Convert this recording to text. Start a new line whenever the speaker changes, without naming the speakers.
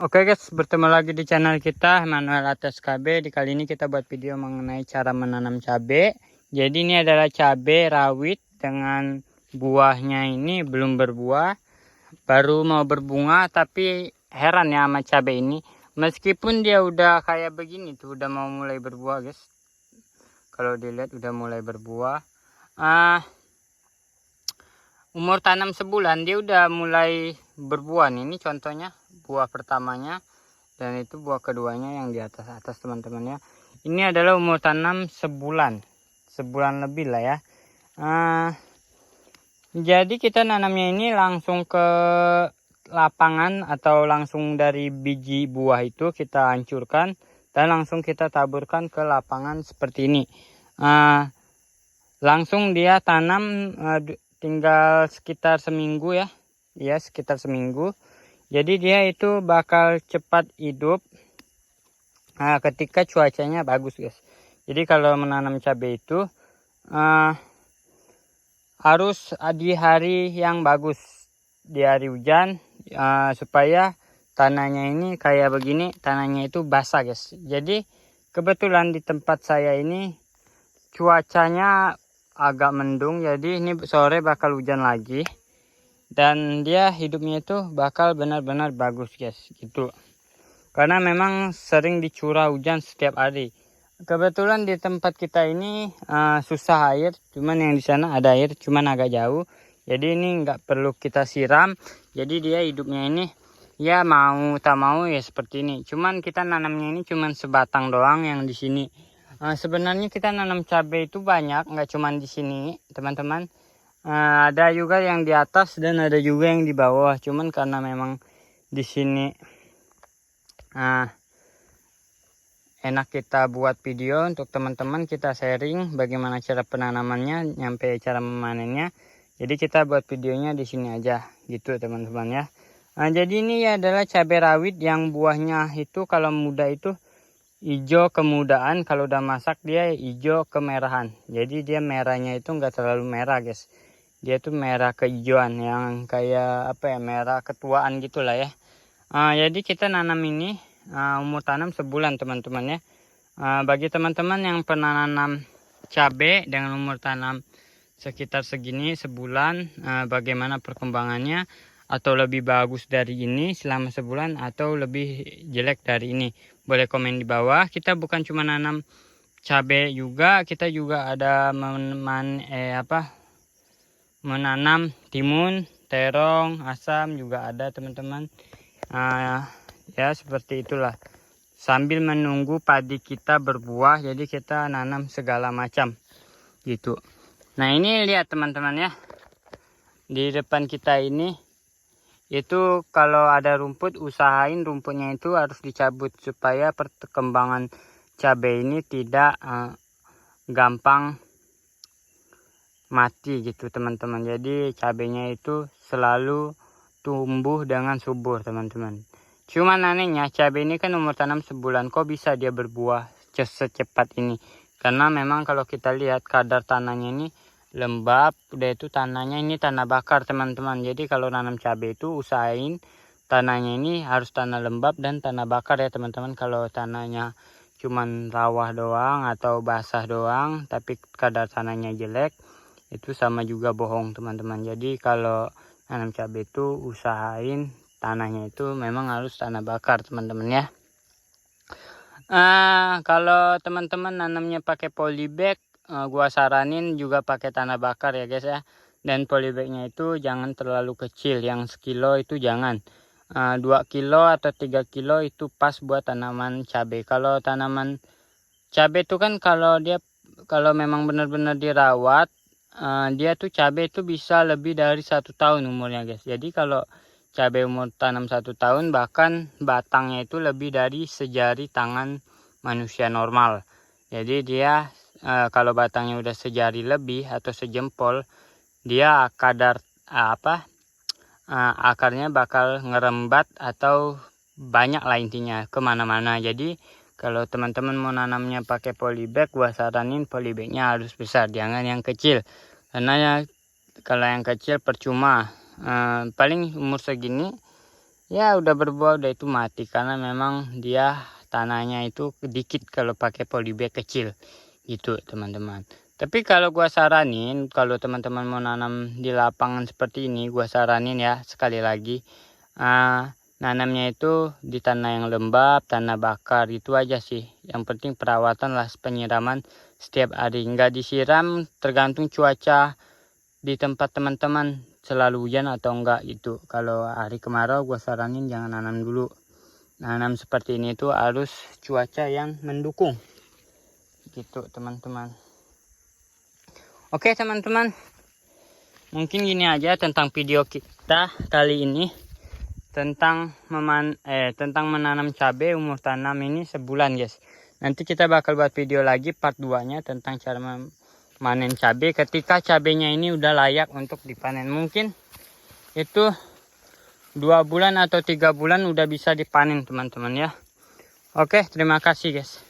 Oke guys, bertemu lagi di channel kita Manuel Atas KB. Di kali ini kita buat video mengenai cara menanam cabai. Jadi ini adalah cabai rawit dengan buahnya ini belum berbuah, baru mau berbunga. Tapi heran ya sama cabai ini, meskipun dia udah kayak begini tuh, udah mau mulai berbuah guys. Kalau dilihat udah mulai berbuah. Umur tanam sebulan dia udah mulai berbuah nih. Ini contohnya buah pertamanya, dan itu buah keduanya yang di atas teman-teman ya. Ini adalah umur tanam sebulan lebih lah ya. Jadi kita nanamnya ini langsung ke lapangan atau langsung dari biji buah itu kita hancurkan dan langsung kita taburkan ke lapangan seperti ini. Langsung dia tanam, tinggal sekitar seminggu ya. Ya, sekitar seminggu. Jadi dia itu bakal cepat hidup ketika cuacanya bagus guys. Jadi kalau menanam cabai itu harus di hari yang bagus, di hari hujan, supaya tanahnya ini kayak begini, tanahnya itu basah guys. Jadi kebetulan di tempat saya ini cuacanya agak mendung, jadi ini sore bakal hujan lagi, dan dia hidupnya itu bakal benar-benar bagus guys gitu. Karena memang sering dicurah hujan setiap hari. Kebetulan di tempat kita ini susah air, cuman yang di sana ada air, cuman agak jauh. Jadi ini nggak perlu kita siram. Jadi dia hidupnya ini ya mau tak mau ya seperti ini. Cuman kita nanamnya ini cuman sebatang doang yang di sini. Sebenarnya kita nanam cabai itu banyak, nggak cuman di sini teman-teman. Ada juga yang di atas dan ada juga yang di bawah. Cuman karena memang di sini enak kita buat video untuk teman-teman, kita sharing bagaimana cara penanamannya nyampe cara memanennya. Jadi kita buat videonya di sini aja gitu teman-teman ya. Jadi ini adalah cabai rawit yang buahnya itu kalau muda itu hijau kemudaan, kalau udah masak dia hijau kemerahan. Jadi dia merahnya itu enggak terlalu merah guys. Dia tuh merah kehijauan yang kayak apa ya, merah ketuaan gitulah ya. Jadi kita nanam ini umur tanam sebulan teman-teman ya. Bagi teman-teman yang pernah nanam cabai dengan umur tanam sekitar segini sebulan, bagaimana perkembangannya, atau lebih bagus dari ini selama sebulan atau lebih jelek dari ini, boleh komen di bawah. Kita bukan cuma nanam cabai juga, kita juga ada menanam timun, terong, asam juga ada teman-teman. Ya seperti itulah, sambil menunggu padi kita berbuah. Jadi kita nanam segala macam gitu. Nah ini lihat teman-teman ya, di depan kita ini itu kalau ada rumput, usahain rumputnya itu harus dicabut supaya perkembangan cabai ini tidak gampang mati gitu teman-teman. Jadi cabainya itu selalu tumbuh dengan subur teman-teman. Cuman anehnya cabai ini kan umur tanam sebulan, kok bisa dia berbuah secepat ini? Karena memang kalau kita lihat kadar tanahnya ini lembab, udah itu tanahnya ini tanah bakar teman-teman. Jadi kalau nanam cabai itu usahain tanahnya ini harus tanah lembab dan tanah bakar ya teman-teman. Kalau tanahnya cuman rawa doang atau basah doang tapi kadar tanahnya jelek, itu sama juga bohong teman-teman. Jadi kalau nanam cabai itu usahain tanahnya itu memang harus tanah bakar teman-teman ya. Kalau teman-teman nanamnya pakai polybag, gua saranin juga pakai tanah bakar ya guys ya. Dan polybagnya itu jangan terlalu kecil, yang sekilo itu jangan. 2 kilo atau 3 kilo itu pas buat tanaman cabai. Kalau tanaman cabai itu kan kalau memang benar-benar dirawat, dia tuh cabai itu bisa lebih dari 1 tahun umurnya guys. Jadi kalau cabai umur tanam 1 tahun, bahkan batangnya itu lebih dari sejari tangan manusia normal. Jadi dia kalau batangnya udah sejari lebih atau sejempol, dia akarnya bakal ngerembat atau banyak lah intinya kemana-mana. Jadi kalau teman-teman mau nanamnya pakai polybag, gua saranin polybagnya harus besar, jangan yang kecil. Karena kalau yang kecil percuma. Paling umur segini ya udah berbuah udah itu mati, karena memang dia tanahnya itu dikit kalau pakai polybag kecil gitu teman-teman. Tapi kalau gua saranin, kalau teman-teman mau nanam di lapangan seperti ini, gua saranin ya sekali lagi nanamnya itu di tanah yang lembab, tanah bakar, itu aja sih. Yang penting perawatan lah, penyiraman setiap hari, nggak disiram tergantung cuaca di tempat teman-teman selalu hujan atau enggak gitu. Kalau hari kemarau gue saranin jangan nanam dulu. Nanam seperti ini tuh harus cuaca yang mendukung gitu teman-teman. Oke teman-teman, mungkin gini aja tentang video kita kali ini, tentang menanam cabai umur tanam ini sebulan guys. Nanti kita bakal buat video lagi part 2 nya tentang cara memanen cabai ketika cabainya ini udah layak untuk dipanen. Mungkin itu 2 bulan atau 3 bulan udah bisa dipanen teman-teman ya. Oke, terima kasih guys.